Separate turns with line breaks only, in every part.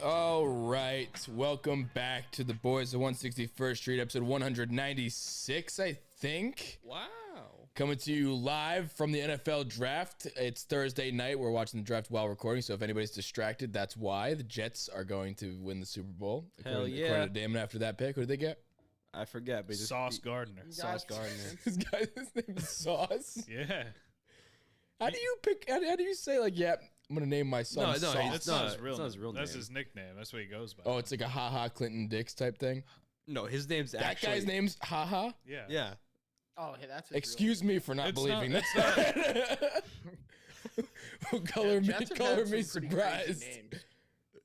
All right, welcome back to the Boys of 161st Street, episode 196, I think.
Wow.
Coming to you live from the NFL draft. It's Thursday night. We're watching the draft while recording, so if anybody's distracted, that's why. The Jets are going to win the Super Bowl.
Hell yeah.
According to Damon after that pick. Who did they get?
I forget. But
Sauce Gardner.
Sauce Gardner.
His name is Sauce.
Yeah.
How do you say, like, yeah, I'm going to name my son Sauce?
That's not his real
it's
name.
not his real
That's
name.
his nickname. That's what he goes by.
Oh, it's like a Ha-Ha Clinton Dix type thing?
No, his name's
That
actually...
guy's name's Ha-Ha?
Yeah.
Yeah.
Oh, hey, that's his
Excuse me for not
It's
believing
not-
that. color
Jets have
color
had
me
some pretty crazy
surprised.
names.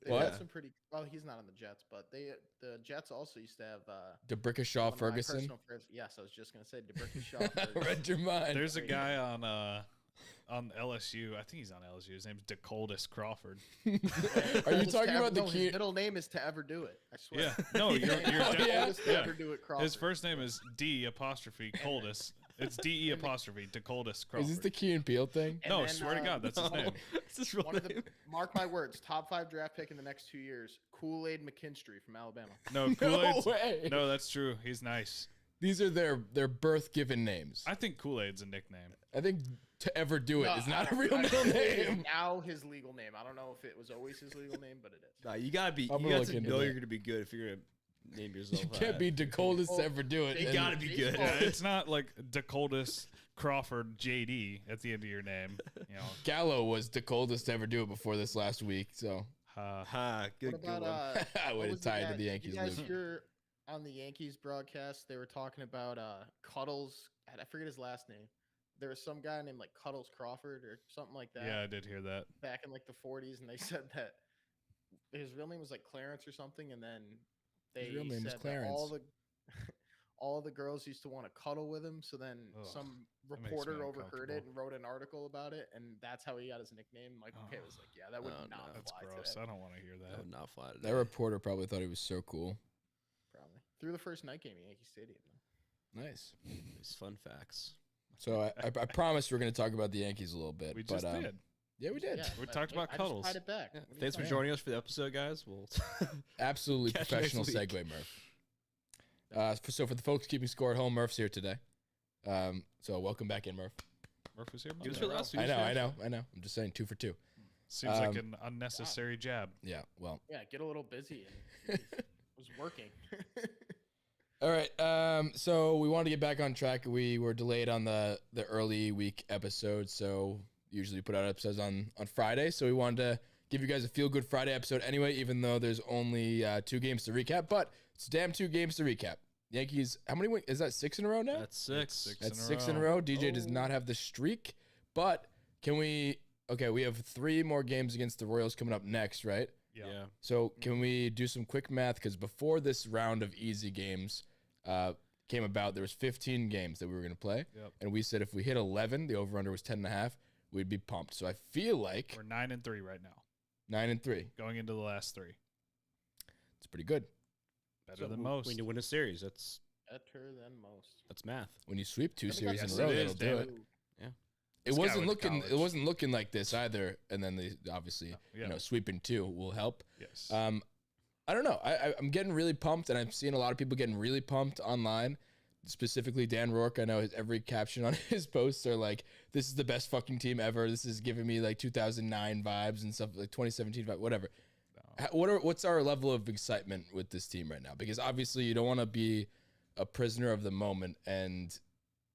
They've
What?
had some pretty. Well, he's not on the Jets, but the Jets also used to have
DeBrickashaw
one of my
Ferguson.
personal favorites. Yes, I was just gonna say DeBrickashaw. Ferguson.
Read your mind.
There's a guy on LSU. I think he's on LSU. His name's DeColdis Crawford.
Are you talking about the
His
key?
middle name is to ever do it. I swear.
Yeah. No, you're
yeah?
To ever do it. Crawford.
His first name is D apostrophe Coldis. It's DE apostrophe DeColdis Crawford.
Is this the Key and Peele thing?
And
No,
then,
swear to God, that's his name.
It's his real
One of
name.
the mark my words, top 5 draft pick in the next 2 years. Kool-Aid McKinstry from Alabama.
No, Kool-Aid's,
way.
No, that's true. He's nice.
These are their birth given names.
I think Kool-Aid's a nickname.
I think to ever do it
No,
is not a
I-
real
I-
middle
it is
name.
now his legal name. I don't know if it was always his legal name, but it is.
Nah, you gotta be.
I'm
You
gonna
got
look
to
into
know
that.
you're gonna be good if you're gonna name yourself.
You can't be the coldest to ever do it.
You
And
gotta be good.
Yeah, it's not like DeColdis Crawford JD at the end of your name. You know.
Gallo was the coldest to ever do it before this last week, so
Ha, good,
What
good
about
one.
I
what
would have
was the
tied
guy-
to the Yankees
You guys
loop.
hear on the Yankees broadcast, they were talking about Cuddles. I forget his last name. There was some guy named like Cuddles Crawford or something like that.
Yeah, I did hear that.
Back in like the 40s, and they said that his real name was like Clarence or something, and then they
His real name is
said that
Clarence.
all of the girls used to want to cuddle with him. So then
Ugh,
some
makes me
reporter overheard it
uncomfortable.
and wrote an article about it, and that's how he got his nickname. Michael K was like, "Yeah, that would
Oh,
not
no.
That's
fly
gross.
today."
I don't want to hear
That
that.
would not fly today.
That reporter probably thought he was so cool.
Probably through the first night game at Yankee Stadium. Though.
Nice.
These fun facts.
So I promised we're going to talk about the Yankees a little bit.
We
but,
just did.
Yeah, we did.
Yeah,
We
but
talked about
I
Cuddles.
Just tied it back. What are you
Thanks for
talking
joining us for the episode, guys. We'll
Absolutely
Catch you
professional
next week.
segue, Murph. So for the folks keeping score at home, Murph's here today. So welcome back in, Murph.
Murph was here.
He was
Monday.
here last week.
I know. I'm just saying 2 for 2.
Seems like an unnecessary jab.
Yeah, well.
Yeah, get a little busy. And it was working.
All right. So we wanted to get back on track. We were delayed on the early week episode. So usually we put out episodes on Friday. So we wanted to give you guys a feel good Friday episode anyway, even though there's only 2 games to recap. But it's damn 2 games to recap. Yankees, how many wins? Is that 6 in a row now?
That's 6.
Six.
That's
in a
6 in a
row.
row. DJ does not have the streak. But can we... Okay, we have 3 more games against the Royals coming up next, right?
Yeah.
So can we do some quick math? Because before this round of easy games came about, there was 15 games that we were going to play.
Yep.
And we said if we hit 11, the over-under was 10.5, we'd be pumped. So I feel like
We're 9-3 right now.
9-3.
Going into the last 3.
It's pretty good.
Better than most.
When you win a series, that's
Better than most.
math.
When you sweep 2 series in
Yes,
a row,
it
that'll
is,
do
damn
it.
it.
Yeah.
It
This guy
wasn't
went to
looking.
college.
It wasn't looking like this either. And then they obviously,
yeah.
sweeping 2 will help.
Yes.
I don't know. I'm getting really pumped, and I'm seeing a lot of people getting really pumped online. Specifically, Dan Rourke. I know every caption on his posts are like, "This is the best fucking team ever. This is giving me like 2009 vibes and stuff, like 2017 vibes, whatever." What's our level of excitement with this team right now? Because obviously, you don't want to be a prisoner of the moment and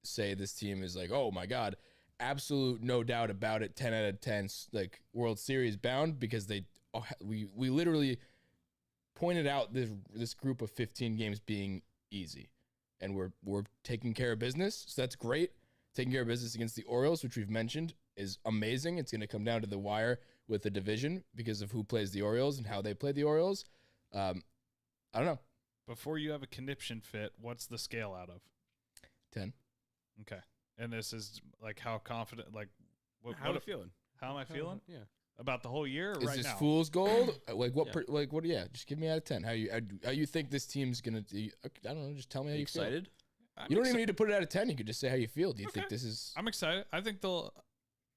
say this team is like, "Oh my god." Absolute no doubt about it, 10 out of 10, like World Series bound, because we literally pointed out this group of 15 games being easy, and we're taking care of business, so that's great. Taking care of business against the Orioles, which we've mentioned, is amazing. It's going to come down to the wire with the division because of who plays the Orioles and how they play the Orioles. I don't know.
Before you have a conniption fit, what's the scale out of?
10.
Okay. And this is like how confident, like
How are you feeling?
How am I feeling
Yeah.
about the whole year? Or
Is
right
this
now?
fool's gold? Like what?
Yeah.
Yeah, just give me out of 10. How you think this team's gonna? I don't know. Just tell me how you feel.
Excited?
You don't even need to put it out of 10. You could just say how you feel. Do you think this is?
I'm excited. I think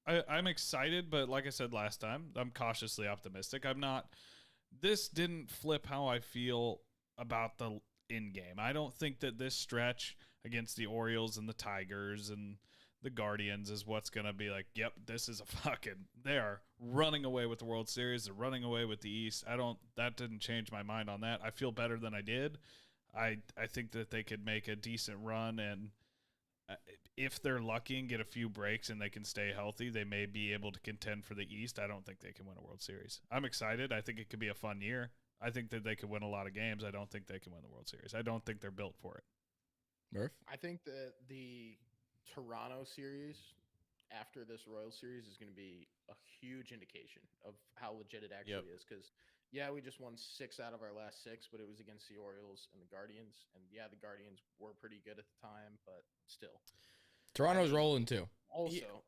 I'm excited, but like I said last time, I'm cautiously optimistic. I'm not this didn't flip how I feel about the in game. I don't think that this stretch against the Orioles and the Tigers and the Guardians is what's going to be like, yep, this is a fucking, they are running away with the World Series. They're running away with the East. That didn't change my mind on that. I feel better than I did. I think that they could make a decent run, and if they're lucky and get a few breaks and they can stay healthy, they may be able to contend for the East. I don't think they can win a World Series. I'm excited. I think it could be a fun year. I think that they could win a lot of games. I don't think they can win the World Series. I don't think they're built for it.
Murph?
I think that the Toronto series after this Royals series is going to be a huge indication of how legit it actually is. Because, yeah, we just won 6 out of our last 6, but it was against the Orioles and the Guardians. And, yeah, the Guardians were pretty good at the time, but still.
Toronto's rolling too.
Also,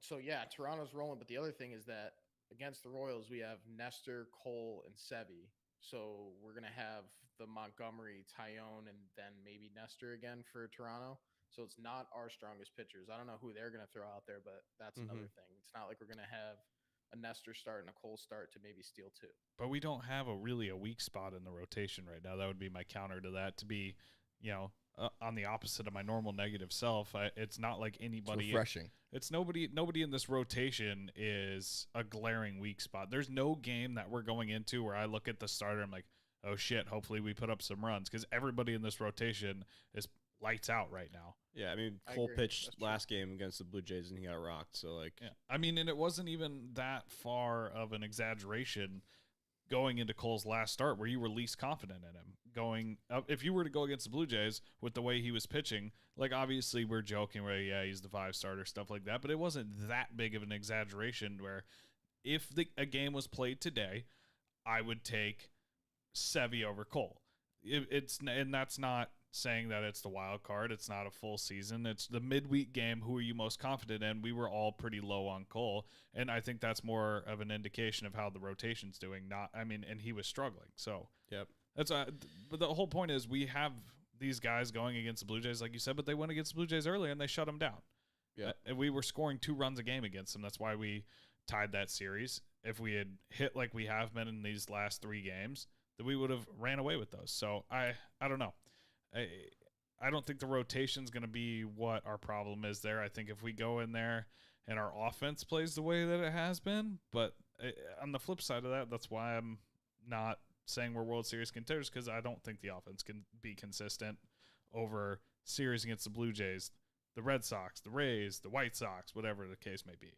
Toronto's rolling. But the other thing is that against the Royals, we have Nestor, Cole, and Sevy. So we're going to have the Montgomery, Tyone, and then maybe Nestor again for Toronto. So it's not our strongest pitchers. I don't know who they're going to throw out there, but that's another thing. It's not like we're going to have a Nestor start and a Cole start to maybe steal 2.
But we don't have a weak spot in the rotation right now. That would be my counter to that, to be, on the opposite of my normal negative self. It's not like anybody.
It's refreshing.
It's nobody in this rotation is a glaring weak spot. There's no game that we're going into where I look at the starter, I'm like, oh shit, hopefully we put up some runs, because everybody in this rotation is lights out right now.
Yeah, I mean, Cole pitched last game against the Blue Jays and he got rocked. So,
yeah. I mean, and it wasn't even that far of an exaggeration going into Cole's last start where you were least confident in him. Going up, if you were to go against the Blue Jays with the way he was pitching, like obviously we're joking where, yeah, he's the 5-starter, stuff like that, but it wasn't that big of an exaggeration where if a game was played today, I would take Sevy over Cole. And that's not saying that it's the wild card. It's not a full season. It's the midweek game. Who are you most confident in? We were all pretty low on Cole, and I think that's more of an indication of how the rotation's doing. And he was struggling. So
yep.
But the whole point is we have these guys going against the Blue Jays, like you said, but they went against the Blue Jays early and they shut them down.
Yeah,
and we were scoring 2 runs a game against them. That's why we tied that series. If we had hit like we have been in these last 3 games, then we would have ran away with those. So I don't know. I don't think the rotation's going to be what our problem is there. I think if we go in there and our offense plays the way that it has been, but on the flip side of that, that's why I'm not saying we're World Series contenders, because I don't think the offense can be consistent over series against the Blue Jays, the Red Sox, the Rays, the White Sox, whatever the case may be.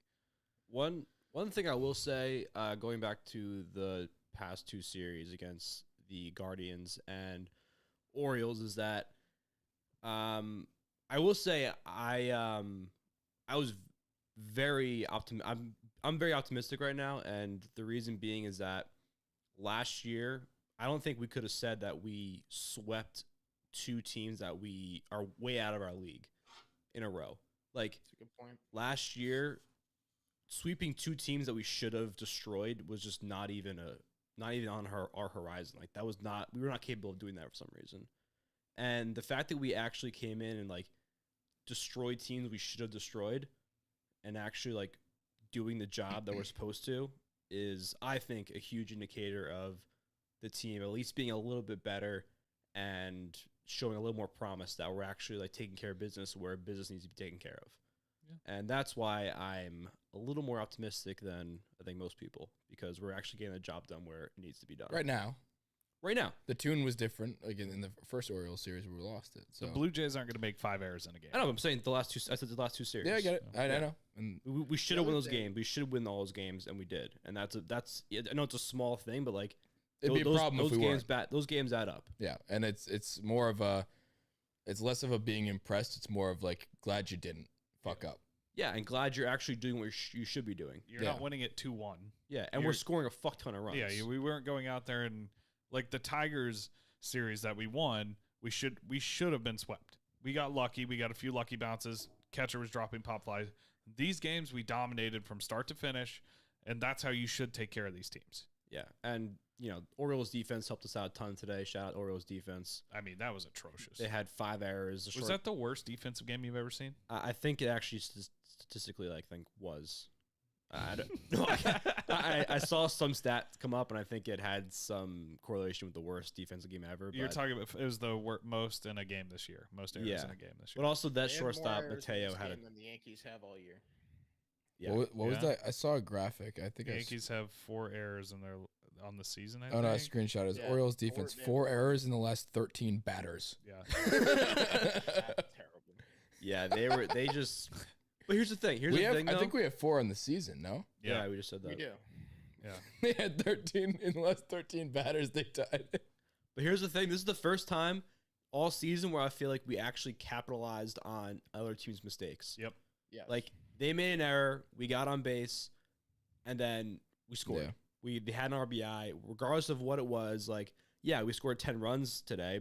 One thing I will say, going back to the past 2 series against the Guardians and Orioles, is that I will say I was very I'm very optimistic right now, and the reason being is that last year I don't think we could have said that we swept 2 teams that we are way out of our league in a row. Like,
that's a good point.
Last year, sweeping 2 teams that we should have destroyed was just not even on our horizon. Like, we were not capable of doing that for some reason. And the fact that we actually came in and like destroyed teams we should have destroyed and actually like doing the job that we're supposed to is, I think, a huge indicator of the team at least being a little bit better and showing a little more promise that we're actually like taking care of business where business needs to be taken care of. Yeah. And that's why I'm a little more optimistic than I think most people, because we're actually getting the job done where it needs to be done.
Right now.
The
tune was different. Like in the first Orioles series where we lost it. So
the Blue Jays aren't going to make 5 errors in a game.
I know. I'm saying I said the last 2 series.
Yeah, I get it. I know.
And we should have won those games. We should win all those games, and we did. And that's I know it's a small thing, but like
it'd be a problem if we weren't.
Those games add up.
Yeah, and it's more of it's less of a being impressed. It's more of like glad you didn't fuck up.
Yeah, and glad you're actually doing what you should be doing.
You're not winning it 2-1.
Yeah, and we're scoring a fuck ton of runs.
Yeah, we weren't going out there and like the Tigers series that we won. We should have been swept. We got lucky. We got a few lucky bounces. Catcher was dropping pop flies. These games we dominated from start to finish, and that's how you should take care of these teams.
Yeah, and Orioles defense helped us out a ton today. Shout out Orioles defense.
I mean, that was atrocious.
They had 5 errors.
Was that the worst defensive game you've ever seen?
I think it actually statistically, I think, was. I don't no, I saw some stat come up, and I think it had some correlation with the worst defensive game ever.
You're
but-
talking about it was the most in a game this year. Most errors
Yeah.
in a game this
But
year.
also that
They had more
shortstop
errors in
Mateo
this
had a
game than the Yankees have all year.
yeah.
What was
Yeah.
that? I saw a graphic. I think
The Yankees have 4 errors in their on the season. I
Oh no, I
think.
screenshot is
Yeah,
Orioles defense.
they have
4
four.
errors in the last 13 batters.
Yeah.
That's terrible.
Yeah, they just. But here's the thing. Here's
we
the
have,
thing.
I
though.
think we have 4 in the season. No,
Yeah, we just said that.
We do.
Yeah.
they had 13 in the last 13 batters. They tied.
But here's the thing. This is the first time all season where I feel like we actually capitalized on other teams' mistakes.
Yep.
Yeah.
Like they made an error, we got on base, and then we scored.
Yeah.
They had an RBI, regardless of what it was. Like, yeah, we scored 10 runs today,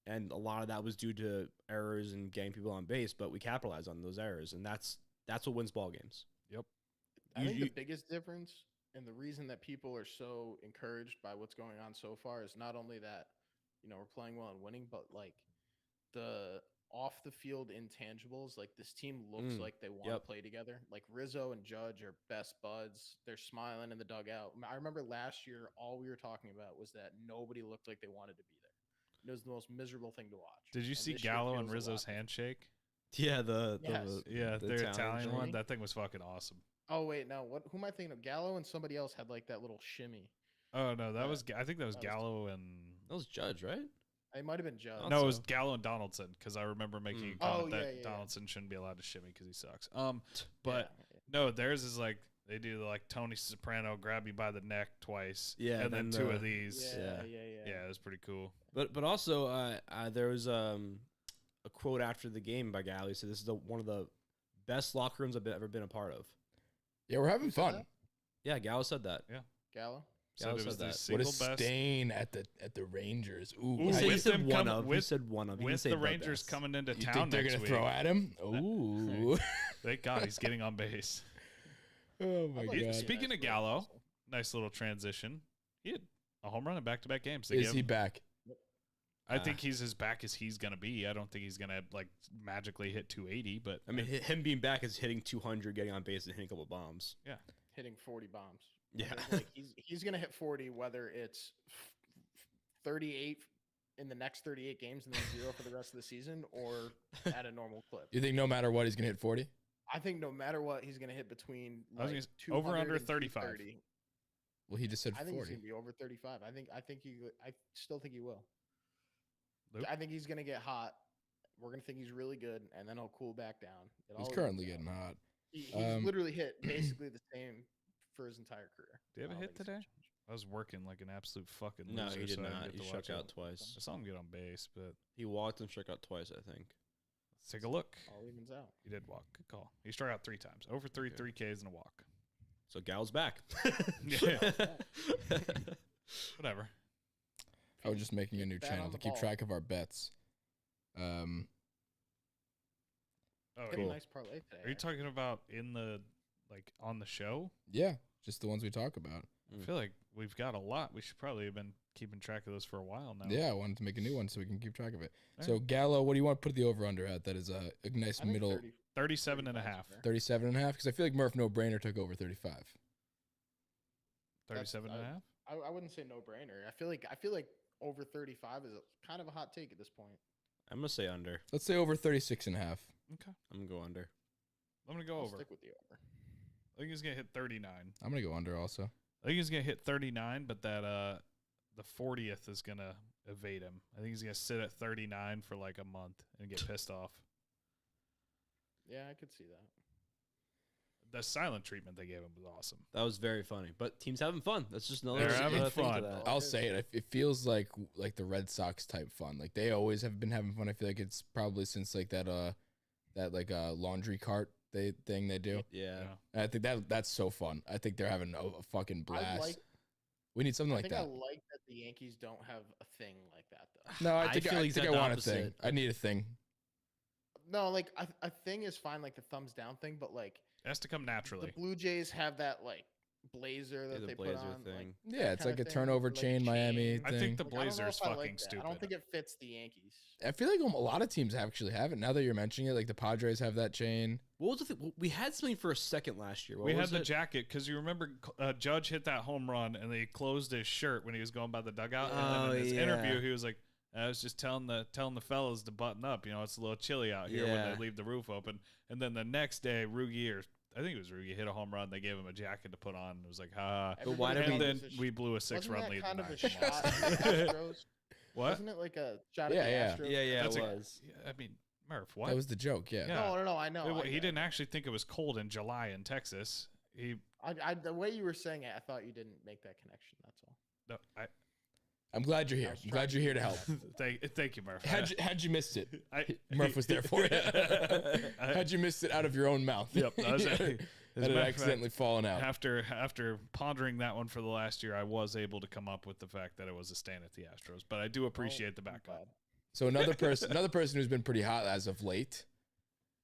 and a lot of that was due to errors and getting people on base. But we capitalized on those errors, and that's what wins ball games.
I think
you-
the biggest difference and the reason that people are so encouraged by what's going on so far is not only that, we're playing well and winning, but like the off the field intangibles, like this team looks
Mm,
like they want to
yep.
play together. Like Rizzo and Judge are best buds. They're smiling in the dugout. I remember last year, all we were talking about was that nobody looked like they wanted to be there. It was the most miserable thing to watch.
Did you
And
see
this year
Gallo
feels
and
a lot
Rizzo's
different.
handshake?
Yeah, the
Yeah,
the
their
Italian
Italian one.
joint.
That thing was fucking awesome.
Oh wait, no. Who am I thinking of? Gallo and somebody else had like that little shimmy.
Oh no, that
Yeah.
was I think that was
That was-
Gallo and
that was Judge, right?
It might have been Judge.
Oh,
no, it was
so-
Gallo and Donaldson because I remember making a
Mm.
comment
Oh,
that
yeah, yeah.
Donaldson shouldn't be allowed to shimmy because he sucks.
Yeah,
But
yeah.
no, theirs is like they do like Tony Soprano grab you by the neck twice.
Yeah,
and then
then
2
the-
of these.
Yeah,
Yeah.
Yeah, it was pretty cool.
But also there was a quote after the game by Gallo. He said this is one of the best locker rooms I've ever been a part of.
Yeah, we're having
Who said
fun.
that?
Yeah, Gallo said that.
Gallo.
Said
Gallo
it was
said
the
that.
What a
single best
stain at the Rangers. Ooh,
Ooh,
how
He
you-
with
said
them
one
come-
of. He
with-
said one of. He didn't
with
say
the Rangers
best.
coming into
you
town
think they're
next
gonna
week.
throw at him? Ooh.
Thank God he's getting on base.
Oh my
I'd like to
god.
see a
Speaking
nice
of
little
Gallo,
tussle.
nice little transition. He had a home run in back-to-back games. They
Is
gave
he
him-
back?
I think he's as back as he's gonna be. I don't think he's gonna like magically hit 280, but
I mean, him being back is hitting 200, getting on base, and hitting a couple bombs.
hitting 40 bombs.
Yeah.
Like he's gonna hit 40 whether it's 38 in the next 38 games and then 0 for the rest of the season or at a normal clip.
You think no matter what he's gonna hit 40?
I think no matter what he's gonna hit between
I was
like
gonna over
200
under
and
35.
230.
Well, he just said
I think he's
40.
gonna be over 35. I still think he will.
Luke?
I think he's gonna get hot. We're gonna think he's really good, and then he'll cool back down. It
He's
all
currently
evens
getting
out.
hot.
He's
Um,
literally hit basically the same for his entire career.
Do you have
I
a
don't
hit
think it's gonna
today?
change.
I was working like an absolute fucking
No,
loser.
he did
so I didn't
not.
get
He
to
struck
watch it.
out twice.
I saw him get on base, but
He walked and struck out twice, I think.
let's take a look.
All evens out.
He did walk. Good call. He struck out 3 times. Over 3 Ks and a walk.
So Gal's back.
Yeah. Whatever.
I was just making a new
Bat
channel
on
to
the
keep
ball.
track of our bets.
Oh,
Pretty
cool.
nice parlay today.
Are you talking about in the like on the show?
Yeah, just the ones we talk about.
I feel like we've got a lot. We should probably have been keeping track of those for a while now.
Yeah, I wanted to make a new one so we can keep track of it.
All
So
right.
Gallo, what do you want to put the over under at? That is a nice
I think
middle
30
37 and a
35 is
half.
fair.
37 and a half because I feel like Murph No Brainer took over 35.
37 and a half?
I wouldn't say no brainer. I feel like over 35 is kind of a hot take at this point.
I'm gonna say under.
Let's say over 36 and a half.
Okay.
I'm gonna go under.
I'm going to go
I'll
over.
stick with the over.
I think he's going to hit 39.
I'm going to go under also.
I think he's going to hit 39, but that the 40th is going to evade him. I think he's going to sit at 39 for like a month and get pissed off.
Yeah, I could see that.
The silent treatment they gave him was awesome.
That was very funny. But teams having fun. That's just another,
They're having
another thing to
fun.
that.
I'll say it. It feels like the Red Sox type fun. Like they always have been having fun. I feel like it's probably since like that laundry cart thing they do.
Yeah.
And I think that's so fun. I think they're having a fucking blast. We need something
I
like
think
that.
I like that the Yankees don't have a thing like that though.
No,
I
I think
feel
I,
he's
think I
at the
want a thing.
opposite.
I need a thing.
No, like a thing is fine, like the thumbs down thing, but like
It has to come
the
naturally.
Blue Jays have that like blazer that
the
they
blazer
put on.
thing.
Like,
Yeah,
that
it's
kinda
like a
thing,
turnover
or, like,
chain Miami
I
thing.
think the
Like, I don't know
blazer's
if I like
fucking
that.
stupid.
I don't think it fits the Yankees.
I feel like a lot of teams actually have it. Now that you're mentioning it, like the Padres have that chain.
What was the thing? We had something for a second last year. What
we had
was
the
it?
jacket because you remember Judge hit that home run and they closed his shirt when he was going by the dugout. And
Oh,
then in his
yeah.
interview, he was like, "I was just telling the fellas to button up. You know, it's a little chilly out here when
Yeah.
they leave the roof open." And then the next day, I think it was Rugi, hit a home run. They gave him a jacket to put on. It was like,
But why did
and
we-
then we blew a 6-run
Wasn't
lead.
that
in
kind of
the
a
ninth.
shot at the Astros?
What?
Wasn't it like a shot
Yeah,
at the
yeah.
Astros?
Yeah,
That's
it
a-
was.
I mean, Murph, what?
That was the joke. Yeah.
Yeah.
No, I know.
He didn't actually think it was cold in July in Texas.
The way you were saying it, I thought you didn't make that connection. That's all.
No,
I'm glad you're
I
here.
was
I'm glad you're here to help.
thank you, Murph.
Had you missed it,
I-
Murph was there for you. Had you missed it out of your own mouth,
Yep, that was it. As
had
a
it
matter of fact,
accidentally fallen out.
After pondering that one for the last year, I was able to come up with the fact that it was a stand at the Astros. But I do appreciate the backup.
So another person who's been pretty hot as of late.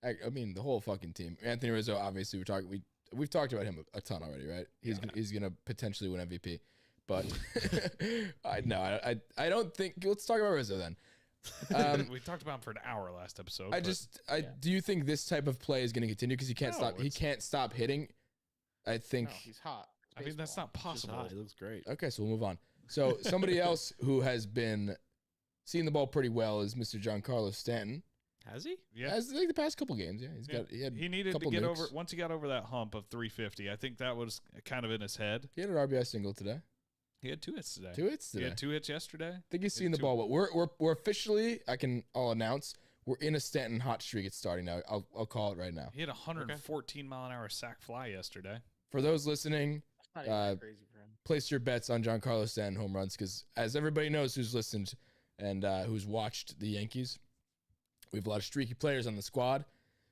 I mean, the whole fucking team. Anthony Rizzo, obviously, we've talked about him a ton already, right? He's gonna potentially win MVP, but I don't think. Let's talk about Rizzo then.
We talked about him for an hour last episode.
Do you think this type of play is going to continue because he can't
No,
stop? He
it's-
can't stop hitting. I think.
No, he's hot. It's
I mean, that's
baseball.
not possible.
It looks great.
Okay, so we'll move on. So somebody else who has been seeing the ball pretty well is Mr. Giancarlo Stanton.
Has he?
Yeah.
As like the past couple games, yeah, he had
He needed to
couple
get
nukes.
over once he got over that hump of 350. I think that was kind of in his head.
He had an RBI single today.
He had 2 hits today.
2 hits
He
today.
had 2 hits yesterday.
I think he's
He
seeing
had
the
2
ball, but we're officially. I'll announce we're in a Stanton hot streak. It's starting now. I'll call it right now.
He had a 114 mile an hour sac fly yesterday.
For those listening,
That's not even that crazy for him.
place your bets on Giancarlo Stanton home runs because, as everybody knows who's listened and who's watched the Yankees, we have a lot of streaky players on the squad.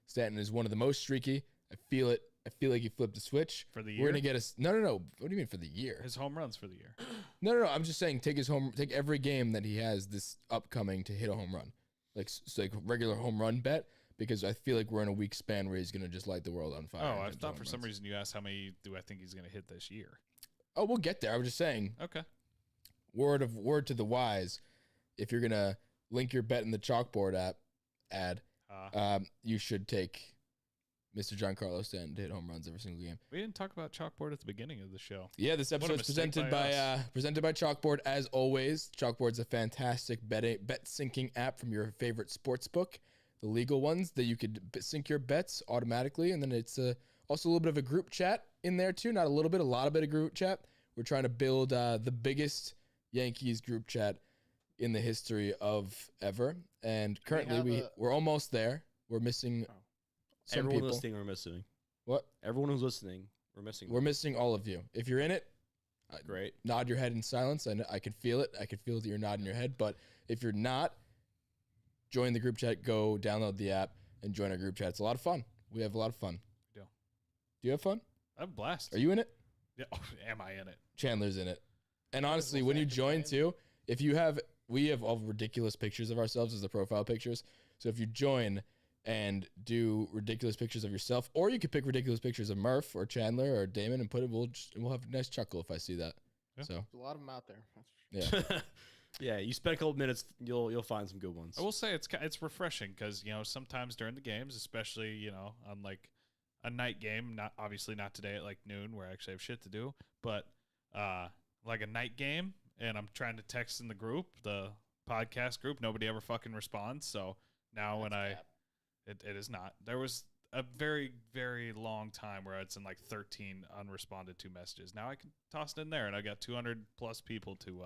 Stanton is one of the most streaky. I feel it. I feel like he flipped the switch.
For the
We're
year?
gonna get us. No. What do you mean for the year?
His home runs for the year.
No. I'm just saying take every game that he has this upcoming to hit a home run, like regular home run bet. Because I feel like we're in a week span where he's gonna just light the world on fire.
Oh,
in
I
terms of
thought
home
for some
runs.
reason you asked how many do I think he's going to hit this year.
Oh, we'll get there. I was just saying.
Okay.
Word to the wise. If you're gonna link your bet in the chalkboard ad, you should take Mr. Giancarlo Stanton to hit home runs every single game.
We didn't talk about chalkboard at the beginning of the show.
Yeah, this
What a
episode is
mistake
presented by Chalkboard as always. Chalkboard's a fantastic bet syncing app from your favorite sports book, the legal ones that you could sync your bets automatically, and then it's also a little bit of a group chat in there too. Not a little bit, a lot of group chat. We're trying to build the biggest Yankees group chat in the history of ever, and currently we're almost there. We're missing some
Everyone
people.
listening, we're missing.
What?
Everyone who's listening, we're missing.
We're missing all of you. If you're in it,
Great.
nod your head in silence. I can feel it. I can feel that you're nodding your head. But if you're not, join the group chat. Go download the app and join our group chat. It's a lot of fun. We have a lot of fun.
We do.
Do you have fun?
I have a blast.
Are you in it?
Yeah. Oh, am I in it?
Chandler's in it. And honestly, when you join too, we have all ridiculous pictures of ourselves as the profile pictures. So if you join and do ridiculous pictures of yourself, or you could pick ridiculous pictures of Murph or Chandler or Damon and put it. We'll have a nice chuckle if I see that.
Yeah.
So
There's a lot of them out there. That's for
yeah.
Yeah, you spend a couple minutes, you'll find some good ones.
I will say it's refreshing because sometimes during the games, especially on like a night game, not today at like noon where I actually have shit to do, but like a night game, and I'm trying to text in the group, the podcast group, nobody ever fucking responds. So now it is not. There was a very, very long time where it's in like 13 unresponded to messages. Now I can toss it in there, and I got 200 plus people to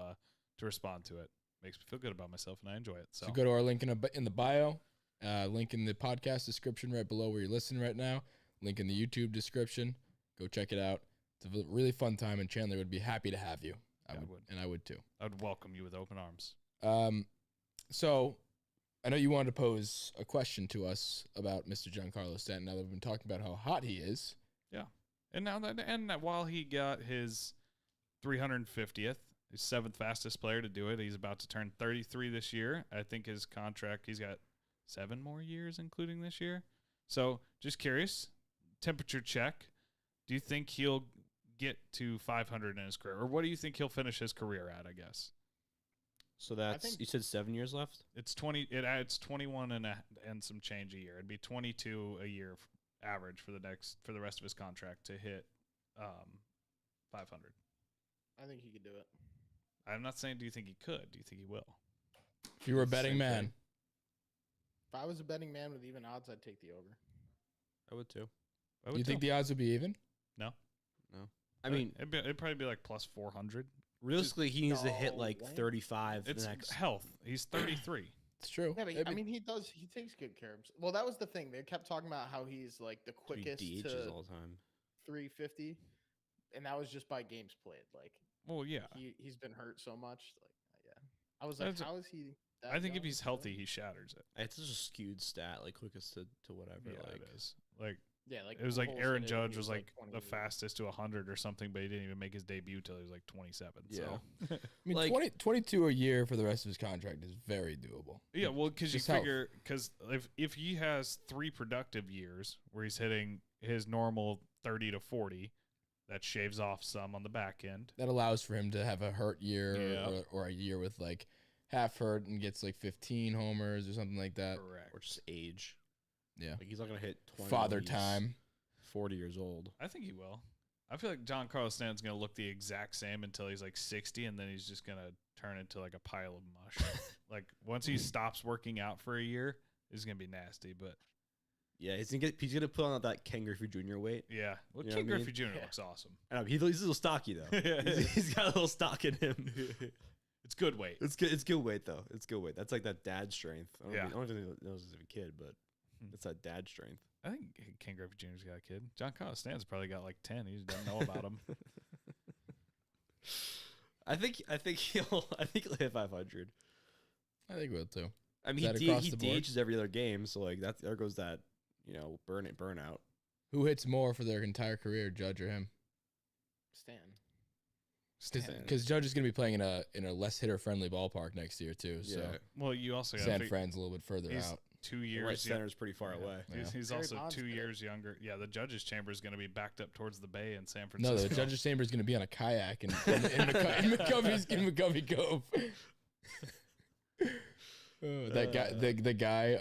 respond to it. Makes me feel good about myself, and I enjoy it. So
So go to our link in the bio, link in the podcast description right below where you're listening right now, link in the YouTube description. Go check it out. It's a really fun time, and Chandler would be happy to have you. I would, and I would too.
I would welcome you with open arms.
So I know you wanted to pose a question to us about Mr. Giancarlo Stanton. Now that we've been talking about how hot he is.
Yeah, and that while he got his 350th. He's 7th fastest player to do it. He's about to turn 33 this year. I think his contract, he's got 7 more years, including this year. So just curious, temperature check. Do you think he'll get to 500 in his career? Or what do you think he'll finish his career at, I guess?
So that's, you said 7 years left?
It's 20. It adds 21 and some change a year. It'd be 22 a year average for the rest of his contract to hit 500.
I think he could do it.
I'm not saying do you think he could. Do you think he will?
If you were a betting man.
If I was a betting man with even odds, I'd take the over.
I would too.
You think the odds would be even?
No.
I mean,
it'd probably be like plus 400.
Realistically, he needs to hit like 35.
It's
the next
health. He's 33.
It's true.
Yeah, but he does. He takes good care of himself. Well, that was the thing. They kept talking about how he's like the quickest
DHs all the time.
350, and that was just by games played. Like,
well, yeah,
he's been hurt so much. Like, yeah, I was like, how is he?
I think if he's healthy, he shatters it.
It's just a skewed stat, like quickest to whatever.
Yeah,
like,
it is. Like,
yeah, like
it was like Aaron Judge was like the
20.
fastest to 100 or something, but he didn't even make his debut till he was like 27.
Yeah.
So.
I mean,
like,
22 a year for the rest of his contract is very doable.
Yeah, well, because you
Just health.
figure, because if he has 3 productive years where he's hitting his normal 30 to 40, that shaves off some on the back end.
That allows for him to have a hurt year
Yeah.
or a year with like half hurt and gets like 15 homers or something like that.
Correct.
or just age.
Yeah.
Like he's not gonna hit 20.
Father
when he's
time.
40 years old.
I think he will. I feel like John Carlos Stanton's going to look the exact same until he's like 60, and then he's just going to turn into like a pile of mush. Like once he stops working out for a year, it's going to be nasty. But
Yeah, he's gonna put on that Ken Griffey Jr. weight.
yeah, well,
You know
King
what I mean?
Griffey Jr. looks awesome.
I know, he's a little stocky though. he's got a little stock in him.
It's good weight.
It's good. It's good weight though. It's good weight. That's like that dad strength. I
Yeah.
don't think he knows as a kid, but it's that dad strength.
I think King Griffey Jr.'s got a kid. John Carlos Stanton's probably got like 10. He just doesn't know about him.
I think he'll hit 500.
I think we'll too.
I mean,
Is that
he
across the board?
DHs every other game, so like there goes that burnout.
Who hits more for their entire career, Judge or him?
Stan.
Because Judge is going to be playing in a less hitter friendly ballpark next year too. So
Yeah.
Well, you also got
San Fran's a little bit further
he's
out.
2
The
years.
right center's pretty far away.
He's
Barry
also
Bonds
2
did it.
years younger. Yeah, the judge's chamber is going to be backed up towards the bay in San Francisco.
No, the Judge's chamber is going to be on a kayak in McCovey Cove. Oh, that guy, the guy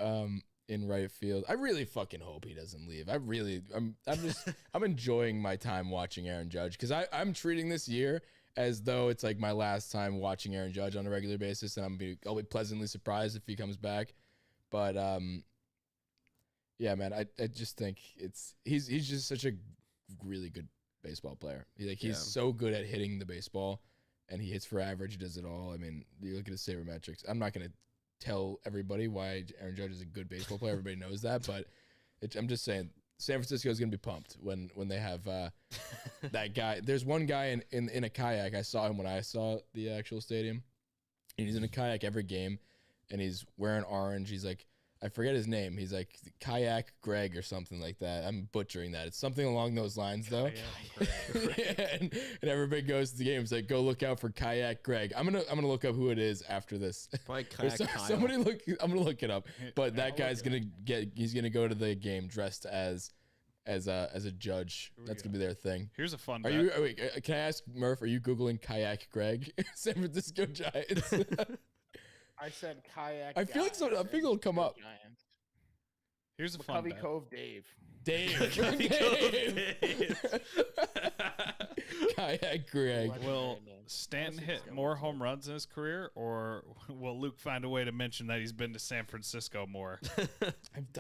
in right field. I really fucking hope he doesn't leave. I'm enjoying my time watching Aaron Judge because I'm treating this year as though it's like my last time watching Aaron Judge on a regular basis, and I'll be pleasantly surprised if he comes back. But yeah, man, I just think he's just such a really good baseball player. He's so good at hitting the baseball, and he hits for average. He does it all. I mean, you look at his sabermetrics. I'm not gonna tell everybody why Aaron Judge is a good baseball player. Everybody knows that, but I'm just saying San Francisco is gonna be pumped when they have that guy. There's one guy in a kayak. I saw him when I saw the actual stadium, and he's in a kayak every game, and he's wearing orange. He's like, I forget his name. He's like Kayak Greg or something like that. I'm butchering that. It's something along those lines, though. Yeah, and everybody goes to the game. It's like, go look out for Kayak Greg. I'm gonna look up who it is after this.
Probably Kayak Kyle.
Somebody look. I'm gonna look it up. But that guy's he's gonna go to the game dressed as a judge. That's gonna be their thing.
Here's a fun.
Wait, can I ask Murph? Are you googling Kayak Greg? San Francisco Giants.
I said kayak.
I feel like
guy,
I think it'll come up.
Giants.
Here's a fun.
McCovey Cove Dave.
Kayak Greg.
Will Stanton hit more home runs in his career, or will Luke find a way to mention that he's been to San Francisco more?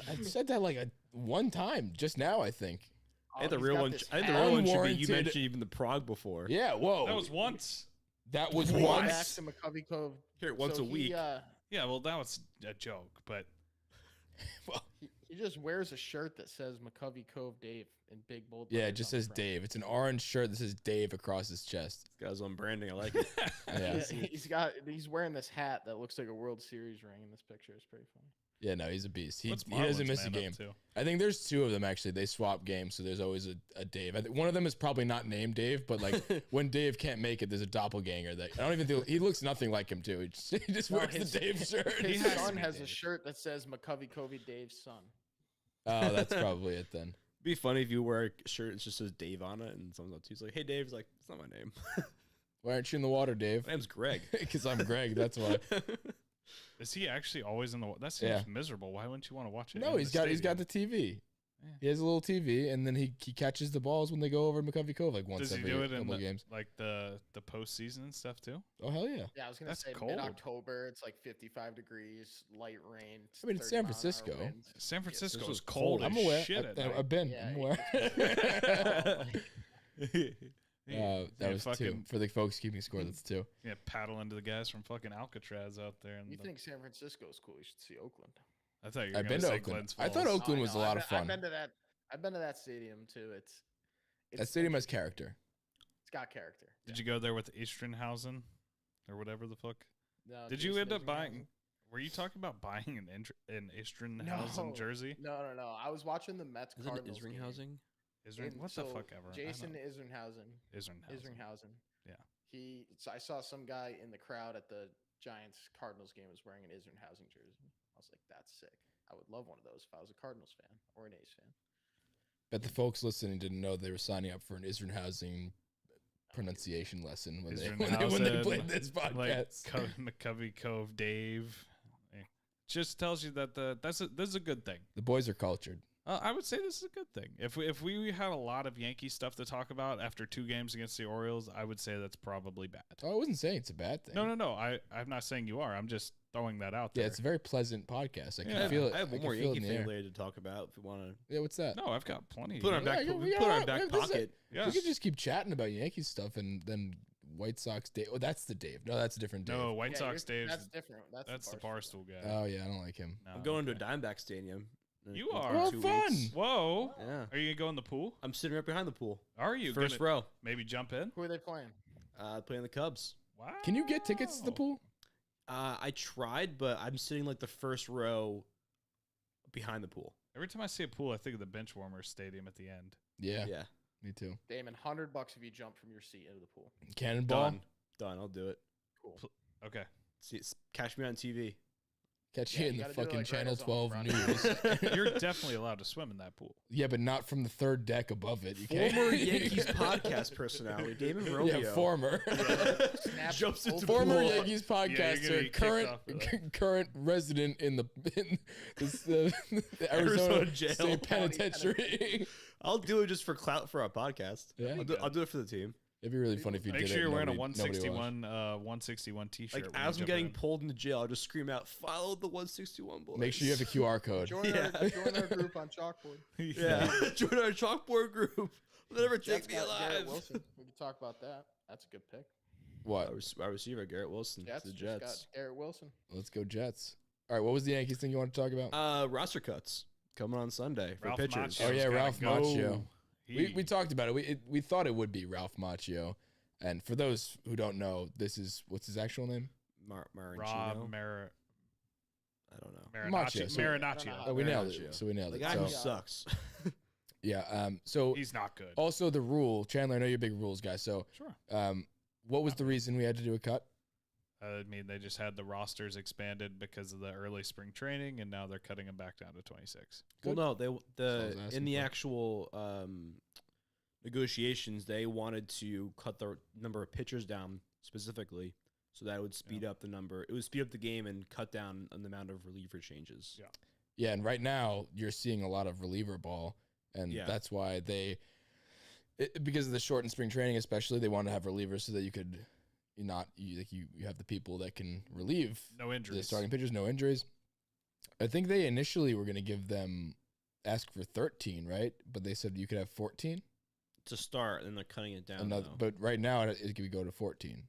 I've said that like one time just now, I think.
I think the
he's
real
got
one.
this
I think the
hat.
real one should be. You
Unwarranted-
mentioned even the Prague before.
Yeah, whoa.
That was once.
That was
Back
once.
to McCovey Cove.
Here once
So
a week.
Yeah, well, that was a joke, but
He just wears a shirt that says McCovey Cove Dave in big bold.
Yeah, it
letters
just
on the
says
front.
Dave. It's an orange shirt that says Dave across his chest.
He's got his own branding. I like it.
Yeah.
He's wearing this hat that looks like a World Series ring in this picture. It's pretty funny.
Yeah, no, he's a beast. He
what's
doesn't
Marlins
miss a
man
game.
up to?
I think there's two of them actually. They swap games, so there's always a Dave. I think one of them is probably not named Dave, but like when Dave can't make it, there's a doppelganger that I don't even think he looks nothing like him too. He just
No,
wears the Dave shirt.
His
has to
son
be
has a
Dave.
shirt that says McCovey Covey Dave's son.
Oh, that's probably it then.
Be funny if you wear a shirt that just says Dave on it, and someone's up to you, he's like, "Hey, Dave." He's like, "It's not my name.
Why aren't you in the water, Dave?
My name's Greg."
Because I'm Greg. That's why.
Is he actually always in the? That seems miserable. Why wouldn't you want to watch it?
No, he's got the TV.
Yeah.
He has a little TV, and then he catches the balls when they go over McCovey Cove like once
Does he
every
do it in
couple of games.
like the postseason and stuff too?
Oh hell yeah!
Yeah, I was gonna
That's
say
cold.
mid-October. It's like 55 degrees, light rain.
I mean, it's
30
San
mile an hour
Francisco.
winds.
San Francisco
this
is
was
cold.
cold.
As
I'm aware.
Shit at night.
I've been.
Yeah,
I'm
it
aware.
Yeah,
That was two
fucking,
for the folks keeping score. That's two.
Yeah, paddle into the guys from fucking Alcatraz out there. And
You think San Francisco is cool? You should see Oakland.
I thought you were
I've
going
been
to
to
say
Oakland.
Glens
I thought
Falls.
Oakland
I
was a
know,
lot
I've
of
been-
fun.
I've been to that stadium too. It's
That stadium has character.
It's got character.
Did you go there with Easternhausen or whatever the fuck?
No,
Did you
Jason
end up
Isringhausen?
buying? Were you talking about buying an Easternhausen
No.
jersey?
No. I was watching the Mets
Isn't it
Cardinals game.
Isringhausen?
What the fuck ever? I
Jason
don't-
Isringhausen.
Isringhausen. Yeah.
I saw some guy in the crowd at the Giants Cardinals game was wearing an Isringhausen jersey. I was like, that's sick. I would love one of those if I was a Cardinals fan or an A's fan.
Bet the folks listening didn't know they were signing up for an Isringhausen pronunciation lesson when they played this podcast.
Like McCovey Cove Dave. Just tells you that this is a good thing.
The boys are cultured.
I would say this is a good thing. If we had a lot of Yankee stuff to talk about after 2 games against the Orioles, I would say that's probably bad.
Oh, I wasn't saying it's a bad thing.
No. I'm not saying you are. I'm just throwing that out there.
Yeah, it's a very pleasant podcast. I can
Yeah.
feel it.
I have one
can
more
feel it
Yankee
in the
thing
air.
related to talk about if you want to.
Yeah, what's that?
No, I've got plenty.
Put it on back.
Yeah,
We put it on back
this is
pocket.
Yeah.
We could just keep chatting about Yankees stuff and then White Sox Dave. Oh, that's the Dave. No, that's a different Dave.
No, White
Yeah,
Sox Dave.
That's different.
That's the Barstool guy.
Oh yeah, I don't like him.
No,
I'm going
okay.
to a Diamondback Stadium.
You are.
in
Well,
2
fun.
weeks.
Whoa.
Yeah.
Are you gonna go in the pool?
I'm sitting right behind the pool.
Are you
First
gonna
row.
maybe jump in?
Who are they playing?
Playing the Cubs.
Wow.
Can you get tickets to the pool?
I tried, but I'm sitting like the first row behind the pool.
Every time I see a pool, I think of the Benchwarmers Stadium at the end.
Yeah,
Yeah.
me too.
Damon, $100 if you jump from your seat into the pool.
Cannonball.
Done. I'll do it.
Cool.
Okay.
See, catch me on TV.
Catch
Yeah,
you in
you
the
gotta do it
fucking
like
Channel
right
12
as
news.
You're definitely allowed to swim in that pool.
Yeah, but not from the third deck above it. You can't.
Former Yankees podcast personality, David Romeo.
Yeah, former.
Snap
Jumps into
Former
pool.
Yankees
you're gonna
podcaster,
get kicked
current
off for that.
current resident in the
Arizona
Arizona
jail.
State
County
Penitentiary.
I'll do it just for clout for our podcast.
Yeah.
I'll do it for the team.
It'd be really funny if you
Make
did
sure
it.
you're wearing a
nobody watched.
161 T-shirt.
Like
when you
as I'm
jump
getting
in.
pulled into jail, I'll just scream out, "Follow the 161 boys."
Make sure you have a QR code.
Join,
Yeah.
join our group on Chalkboard.
Yeah, join our chalkboard group. Never
Jets
take me
got Garrett
alive.
Wilson. We can talk about that. That's a good pick.
What?
Our receiver Garrett Wilson.
Jets
to the
just got
Jets.
Garrett Wilson.
Let's go Jets. All right, what was the Yankees thing you want to talk about?
Roster cuts coming on Sunday for
Ralph
pitchers.
Macchio's
Oh, yeah,
gotta
Ralph
go.
Macchio.
He-
We talked about it. We thought it would be Ralph Macchio. And for those who don't know, what's his actual name?
Rob
Marinchino. I don't know.
Macchio, so-
Marinaccio.
Oh, we nailed
Marinaccio.
it. So we nailed
The
it.
guy
So,
who sucks.
yeah. So
He's not good.
also the rule, Chandler. I know you're a big rules guy. So,
Sure.
what was the reason we had to do a cut?
I mean, they just had the rosters expanded because of the early spring training, and now they're cutting them back down to 26.
Well,
Good.
no,
That's what I was
in
asking
the
for.
actual negotiations, they wanted to cut the number of pitchers down specifically, so that it would speed up the number. It would speed up the game and cut down on the amount of reliever changes.
Yeah.
Yeah, and right now you're seeing a lot of reliever ball, and
Yeah.
that's why because of the shortened spring training, especially, they want to have relievers so that you could you have the people that can relieve
No
the
injuries.
starting pitchers, no injuries. I think they initially were going to give them ask for 13, right? But they said you could have 14.
To start, and they're cutting it down. Though.
But right now it could go to 14.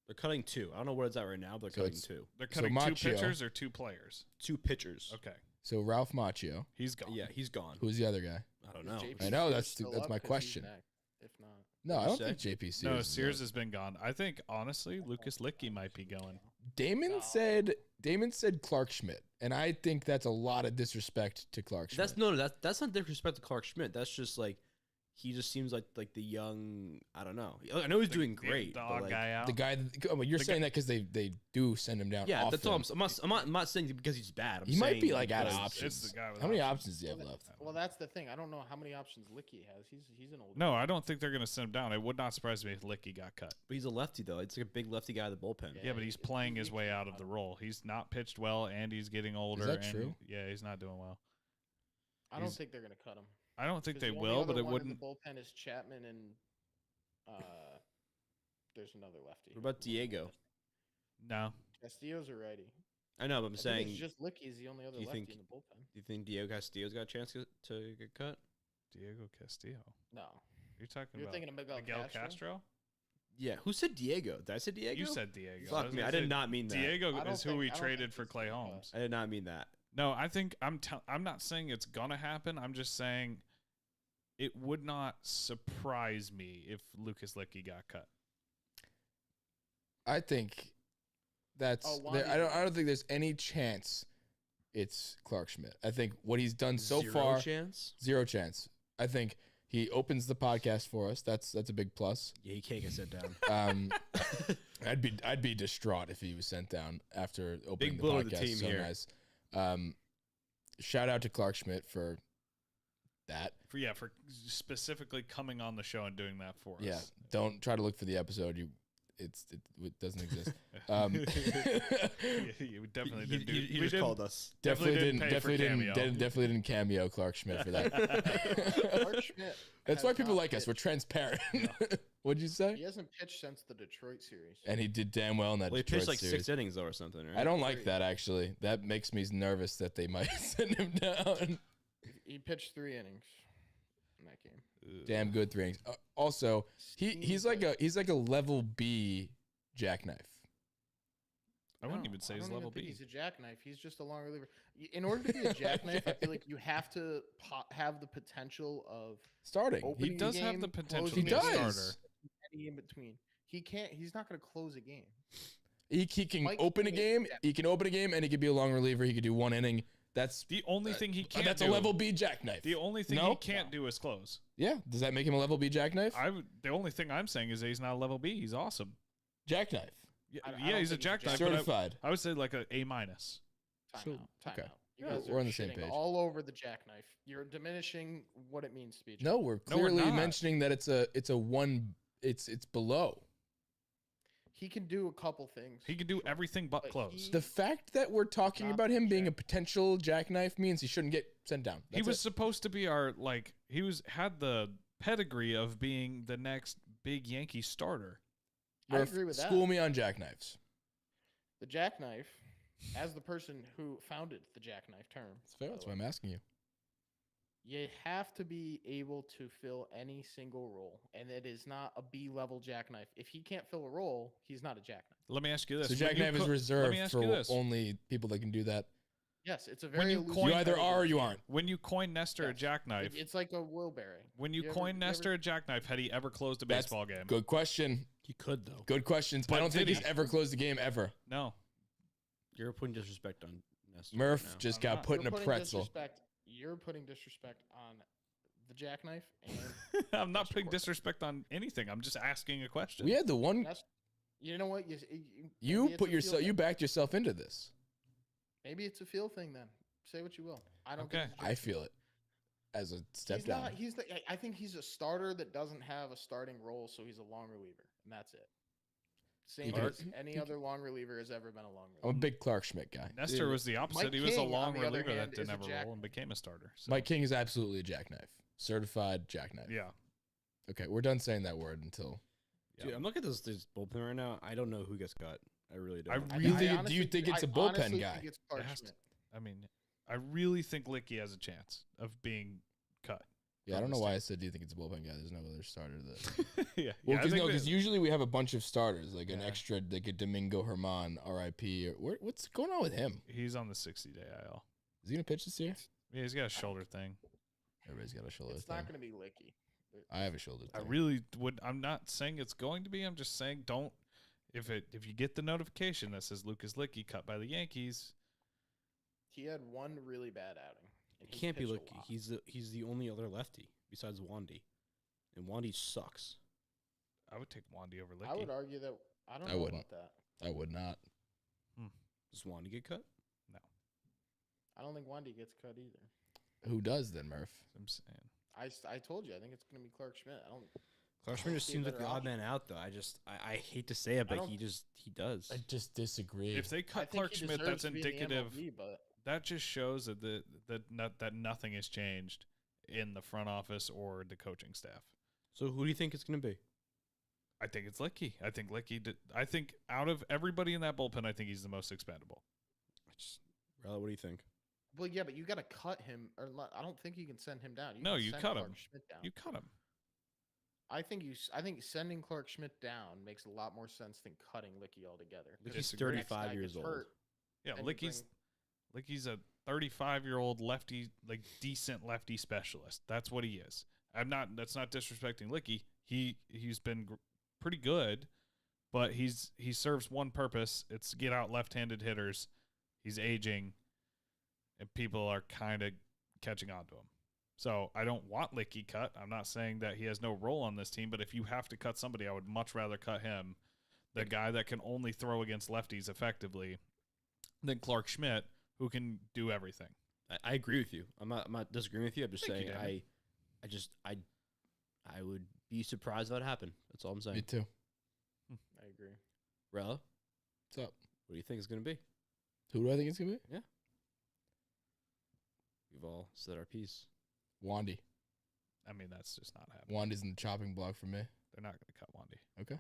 They're cutting 2. I don't know what it's at right now, but they're
So
cutting
it's-
2.
They're
So
cutting 2
Macchio-
pitchers or 2 players.
2 pitchers.
Okay.
So Ralph Macchio,
He's gone.
Yeah, he's gone.
who's the other guy?
I don't
Is
know.
JP
I know,
Sears
that's
still
my
up? 'Cause he's
question.
next, if not.
No, I
What'd
don't
you
think JP Sears.
No,
is
Sears
up.
has been gone. I think, honestly, Lucas Licky might be going.
Damon said Clark Schmidt, and I think that's a lot of disrespect to Clark Schmidt.
That's not disrespect to Clark Schmidt. That's just like he just seems like the young. I don't know. I know he's doing great.
The
but,
odd
like,
guy out.
The guy, you're saying that because they do send him down.
Yeah,
often.
that's all. I'm not saying it because he's bad.
He might be
saying
like out of
because-
options.
It's the guy with
How many
options.
options do you have left?
Well, that's the thing. I don't know how many options Licky has. He's an old.
No, I don't think they're going to send him down. It would not surprise me if Licky got cut.
But he's a lefty though. It's like a big lefty guy at the bullpen.
Yeah, but he's playing his way out of the role. He's not pitched well, and he's getting older.
that
and
true?
Yeah, he's not doing well.
I don't think they're gonna cut him.
I don't think
'Cause
they
the only
will,
other
but it
one in
wouldn't.
The bullpen is Chapman and there's another lefty.
What about Diego?
No.
Castillo's a righty.
I know, but I'm
I think
saying.
it's just Licky is the only other
do you
lefty
think-
in the bullpen.
Do you think Diego Castillo's got a chance to get cut?
Diego Castillo.
No,
You're talking
you're
about
thinking of Miguel,
Miguel
Castro.
Castro?
Yeah. Who said Diego? Did I say Diego?
You said Diego.
Fuck me. I did not mean that.
Diego
I don't
is who
think-
we
I don't
traded
think
for
he's
Clay
gonna cut.
Holmes.
I did not mean that.
No, I think I'm not saying it's gonna happen. I'm just saying it would not surprise me if Lucas Licky got cut.
I think that's.
Oh,
I don't think there's any chance it's Clark Schmidt. I think what he's done so
Zero
far,
chance.
zero chance. I think he opens the podcast for us. That's a big plus.
Yeah, he can't get sent down.
I'd be distraught if he was sent down after opening
Big
the
blow
podcast.
to the team
so
here.
nice. Shout out to Clark Schmidt for that.
For specifically coming on the show and doing that for
Yeah,
us.
don't try to look for the episode. It doesn't exist.
Yeah, we definitely didn't do.
He
we
just called us.
Definitely didn't pay for
definitely didn't cameo Clark Schmidt for that.
Clark Schmidt
That's
has
why people
not
like us. We're
pitched.
transparent. What'd you say?
He hasn't pitched since the Detroit series.
And he did damn well in that
Well, he
Detroit
pitched like
series.
6 innings though, or something, right?
I don't like that actually. That makes me nervous that they might send him down.
He pitched 3 innings in that game.
Damn good 3 innings. Also, he's like a level B jackknife.
I wouldn't
No,
even say
I
he's
don't
level
even think
B.
He's a jackknife. He's just a long reliever. In order to be a jackknife, I feel like you have to have the potential of
Starting.
He
opening
does
the
have
game,
the potential
He
to
closing
be
the
a
game,
does.
starter.
any in between. He can't. He's not going to close a game.
He can
Mike
open a
King-
game. He can open a game, and he could be a long reliever. He could do 1 inning. That's
The only thing he can't
that's
do.
a level B jackknife.
The only thing he
No?
can't do is close.
Yeah. Does that make him a level B jackknife?
The only thing I'm saying is that he's not a level B. He's awesome.
Jackknife.
Yeah,
I don't
he's a
think he's a
jackknife.
jackknife.
but
Certified.
I would say like a A minus.
Time
So-
out. Time
okay.
out. You
Yeah,
guys
we're
are
on the same
shitting
page.
all over the jackknife. You're diminishing what it means to be a
No, we're
No, we're
clearly
not.
mentioning that it's a one. It's below.
He can do a couple things.
He can do
sure.
everything but
But
close.
he-
The fact that we're talking
Not
about him being a
jack-
potential jackknife means he shouldn't get sent down.
He
That's
was
it.
supposed to be had the pedigree of being the next big Yankee starter.
I
Murph,
agree with that.
School me on jackknives.
The jackknife, as the person who founded the jackknife term,
That's fair.
by
That's
the
why
way,
I'm asking you.
you have to be able to fill any single role, and it is not a B-level jackknife. If he can't fill a role, he's not a jackknife.
Let me ask you this:
So
When you
jackknife is
let me
reserved
ask
for
you this.
only people that can do that.
Yes, it's a
When
very
you
elusive
coin-
You either
category.
are or you aren't.
When you coin Nestor a
Yes.
jackknife,
It's like a wheelbarrow.
when you
You ever-
coin
you
Nestor
ever-
a jackknife, had he ever closed a
That's
baseball game?
Good question.
He could though.
Good questions.
But
I don't think
did
he's
he?
ever closed the game ever.
No.
You're putting disrespect on Nestor.
Murph
right now.
just
I'm
got
not.
put in
You're
a
putting
pretzel.
disrespect- You're putting disrespect on the jackknife and
I'm not
Nestor
putting
Cortez.
disrespect on anything. I'm just asking a question.
We had the one.
That's, you know what?
You
maybe it's
put
a
yourself.
feel
You
thing.
backed yourself into this.
Maybe it's a feel thing then. Say what you will. I don't.
Okay.
Think it's a
I
jackknife.
feel it as a step
He's
down.
not. I think he's a starter that doesn't have a starting role, so he's a long reliever, and that's it. Same
can-
as any other long reliever has ever been a long
I'm a
reliever.
big Clark Schmidt guy.
Nestor was the opposite.
Mike
he was a
King, on
long
the other
reliever that
hand, is
didn't
a
have a role
jackknife.
and became a starter. So.
Mike King is absolutely a jackknife. Certified jackknife.
Yeah.
Okay, we're done saying that word until.
Dude, I'm looking at this bullpen right now. I don't know who gets cut. I really don't.
I
Do you think- do
honestly-
you think it's
I
a bullpen
honestly
guy?
think it's Clark
It has to-
Schmidt.
I mean, I really think Licky has a chance of being cut.
Yeah, I
from
don't know
this
why
team.
I said. Do you think it's a bullpen guy? There's no other starter that.
yeah.
Well,
I
because
think that-
usually we have a bunch of starters, like an
Yeah.
extra, like a Domingo Herman, RIP. Or what's going on with him?
he's on the 60-day IL.
Is he gonna pitch this year?
Yeah, he's got a shoulder thing.
Everybody's got a shoulder
It's
thing.
not going to be Licky.
I have a shoulder
I
thing.
really would. I'm not saying it's going to be. I'm just saying don't. If you get the notification that says Lucas Licky cut by the Yankees,
He had one really bad outing. And
It can't be
pitched a
Licky.
lot.
He's the only other lefty besides Wandy. And Wandy sucks.
I would take Wandy over
I would
Licky.
argue that I don't
I
know
wouldn't.
about that.
I would not.
Does Wandy get cut?
No,
I don't think Wandy gets cut either.
Who does then, Murph?
I'm saying.
I told you I think it's going to be Clark Schmidt. I don't.
Clark Schmidt just
see a
seems like the
better
odd
option.
man out, though. I hate to say it, but
don't-
he does.
I just disagree.
If they
I
cut
think
Clark
he
Schmidt,
deserves
that's
to be in the
indicative.
MLB, but
That just shows that nothing has changed in the front office or the coaching staff.
So who do you think it's going to be?
I think it's Licky. I think Licky. I think out of everybody in that bullpen, I think he's the most expendable.
Rella, what do you think?
well, yeah, but you got to cut him. Or I don't think you can send him down.
No,
can
you
send
cut
Clark
him.
Schmidt down.
You cut him.
I think sending Clark Schmidt down makes a lot more sense than cutting Licky altogether.
He's
Disagree.
Next guy
35 years
gets
old.
hurt,
Yeah,
and you
Licky's a 35-year-old lefty, like decent lefty specialist. That's what he is. That's not disrespecting Licky. He's been pretty good, but he serves one purpose. It's to get out left-handed hitters. He's aging, and people are kind of catching on to him. So I don't want Licky cut. I'm not saying that he has no role on this team, but if you have to cut somebody, I would much rather cut him, the guy that can only throw against lefties effectively, than Clark Schmidt, who can do everything.
I agree with you. I'm not disagreeing with you. I'm just
Thank you,
saying
Danny.
I would be surprised if that happened. That's all I'm saying.
Me too.
I agree.
Rella,
What's up?
what do you think it's going to be?
Who do I think it's gonna be?
We've all said our piece.
Wandy.
I mean, that's just not happening.
Wandy's in the chopping block for me.
They're not going to cut Wandy.
Okay.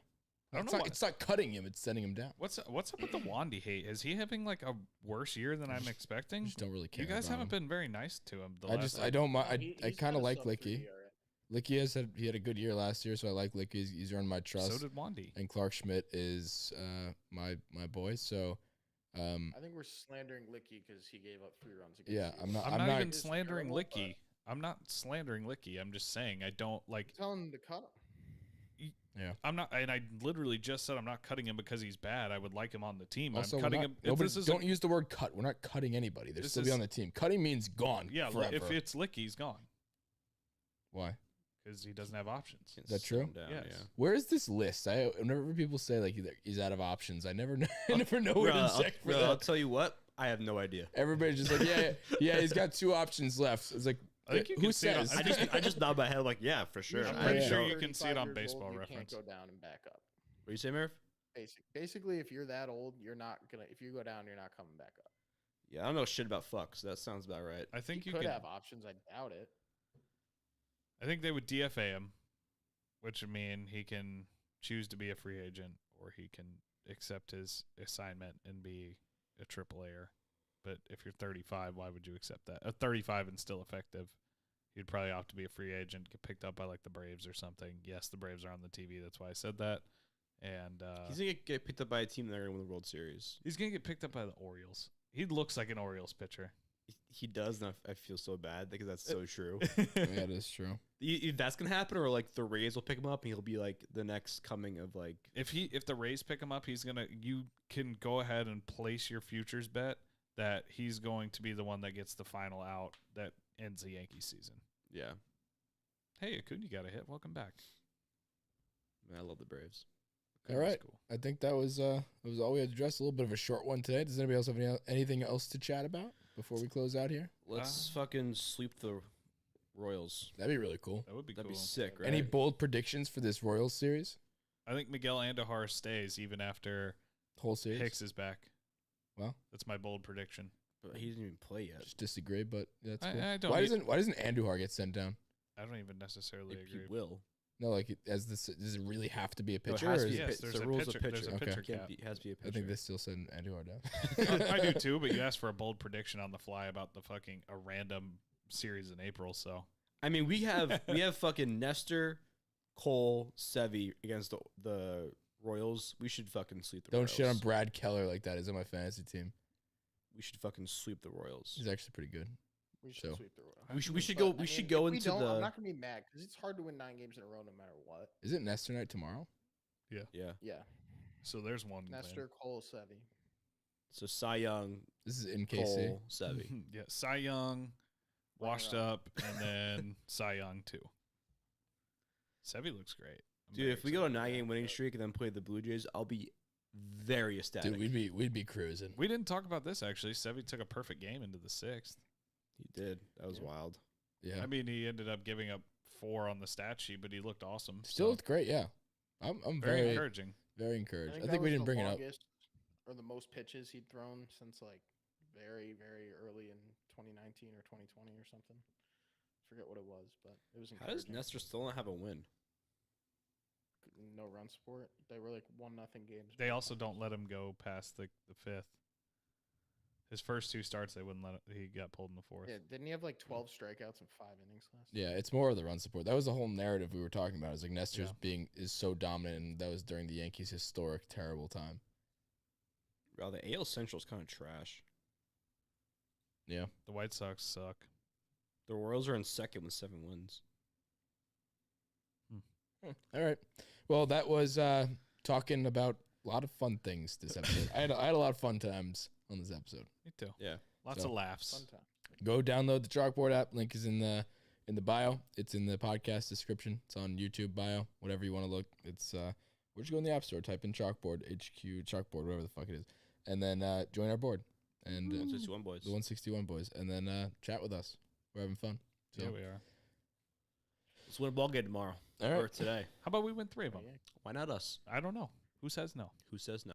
I don't
It's
know.
not, it's not cutting him. It's sending him down.
What's up with the Wandy hate? Is he having like a worse year than I'm
I
expecting?
just don't really care.
You guys
about
haven't
him.
been very nice to him.
I don't mind. I
He's
kind
got
of
a
like
sub 3
Licky.
ERA.
Licky he had a good year last year, so I like Licky. He's earned my trust.
So did Wandy.
And Clark Schmidt is my boy. So
I think we're slandering Licky because he gave up 3 runs against
yeah,
you.
I'm not.
I'm
I'm
not
not.
even
It's
slandering
terrible,
Licky. I'm not slandering Licky. I'm just saying I don't like.
Tell him to cut him.
I'm not, and I literally just said I'm not cutting him because he's bad. I would like him on the team.
Also,
I'm
we're
cutting
not-
him. If
nobody,
this is
don't use the word cut. We're not cutting anybody. They're
This
still be
is-
on the team. Cutting means gone.
yeah.
Forever.
If it's Licky, he's gone
Why?
because he doesn't have options.
Can't
that
sit
true?
him down,
Yes.
Yeah.
Where is this list? Whenever people say like he's out of options, I never know. I never know where to check for
I'll
that.
tell you what. I have no idea.
Everybody's just like, yeah. He's got 2 options left. It's like,
I think you
who
can see it on-
says?
I just nod my head like, yeah, for sure.
I'm
I
pretty
have
sure
no-
you can see it
35
on
years
Baseball
old,
Reference.
You can't go down and back up.
What do you say, Murph?
Basically, if you're that old, you're not gonna. If you go down, you're not coming back up.
Yeah, I don't know shit about fuck, so that sounds about right.
I think
You
you
could
can.
have options. I doubt it.
I think they would DFA him, which would mean he can choose to be a free agent or he can accept his assignment and be a AAA-er. But if you're 35, why would you accept that? 35 and still effective. You'd probably opt to be a free agent, get picked up by like the Braves or something. Yes, the Braves are on the TV. That's why I said that. And
He's gonna get picked up by a team that are gonna win the World Series.
he's going to get picked up by the Orioles. He looks like an Orioles pitcher.
He does, and I feel so bad because that's so true.
Yeah, that is true.
That's gonna happen, or like the Rays will pick him up, and he'll be like the next coming of like.
If the Rays pick him up, you can go ahead and place your futures bet that he's going to be the one that gets the final out that ends the Yankees season.
Yeah,
Hey, Acuna got a hit. Welcome back.
man, I love the Braves.
All
Acuna's
right.
cool.
I think that was all we had to address. A little bit of a short one today. Does anybody else have anything else to chat about before we close out here?
Let's fucking sweep the Royals.
That'd be really cool.
That would be
That'd
cool.
be sick, right?
Any bold predictions for this Royals series?
I think Miguel Andujar stays even after
Whole series?
Hicks is back.
Well,
That's my bold prediction.
But he didn't even play yet.
just disagree, but that's cool.
I don't.
Why doesn't Andujar get sent down?
I don't even necessarily
He
agree.
will.
No, like does it really have to be a
No, it
pitcher?
has
or
to
is
be
it-
a
Yes,
pitch-
there's
the
a
rules of
pitcher. There's a
pitcher.
pitcher
Can't
cap.
be- it has to be a pitcher.
I think they still send Andujar down.
I do too, but you asked for a bold prediction on the fly about a random series in April, so
I mean, we have fucking Nestor, Cole, Sevy against the Royals. We should fucking sweep the
Don't
Royals.
shit on Brad Keller like that. He's on my fantasy team.
We should fucking sweep the Royals.
He's actually pretty good.
We should
So-
sweep the Royals.
We should
But,
go.
I
We
mean,
should
if
go
we
into
don't,
the.
I'm not gonna be mad because it's hard to win 9 games in a row no matter what.
Is it Nestor night tomorrow?
Yeah.
Yeah,
so there's one.
Nestor, Cole, Sevy.
So Cy Young,
This is in KC.
Cole, Sevy.
win. Yeah, Cy Young, washed
Runner-up.
up, and then Cy Young too. Sevy looks great. I'm
Dude,
very
if we go a
excited about
9-game
that.
winning streak and then play the Blue Jays, I'll be very ecstatic.
Dude, we'd be cruising.
We didn't talk about this actually. Sevy took a perfect game into the 6th.
He did. That was
Yeah.
wild.
Yeah.
I mean, he ended up giving up 4 on the stat sheet, but he looked awesome.
Still
so
looked great, yeah. I'm
very
very
encouraging.
very encouraged. I
that
think we
was
didn't
the
bring it up.
longest or the most pitches he'd thrown since like very, very early in 2019 or 2020 or something. Forget what it was, but it was
How does
encouraging.
Nestor still not have a win?
No run support. They were like 1-0 games.
They also don't let him go past the 5th. His first 2 starts, they wouldn't let it. He got pulled in the 4th.
Yeah, didn't he have like 12 strikeouts in 5 innings last?
Yeah, it's more of the run support. That was the whole narrative we were talking about. It's like Nestor's
Yeah.
is so dominant, and that was during the Yankees' historic terrible time.
Well, the AL Central is kind of trash.
Yeah.
The White Sox suck.
The Royals are in second with 7 wins.
All right. Well, that was talking about a lot of fun things this episode. I had a lot of fun times on this episode.
Me too.
Yeah.
Lots
So-
of laughs.
Fun time.
Go download the Chalkboard app. Link is in the bio. It's in the podcast description. It's on YouTube bio. Whatever you want to look. It's we're just go in the App Store, type in Chalkboard, HQ Chalkboard, whatever the fuck it is, and then join our board and
161 boys.
the 161 boys, and then chat with us. We're having fun. So
Yeah, we are.
Let's win a ball game tomorrow.
all
Or
right.
today.
How about we win 3 of them?
Yeah.
Why not us?
I don't know. Who says no?
Who says no?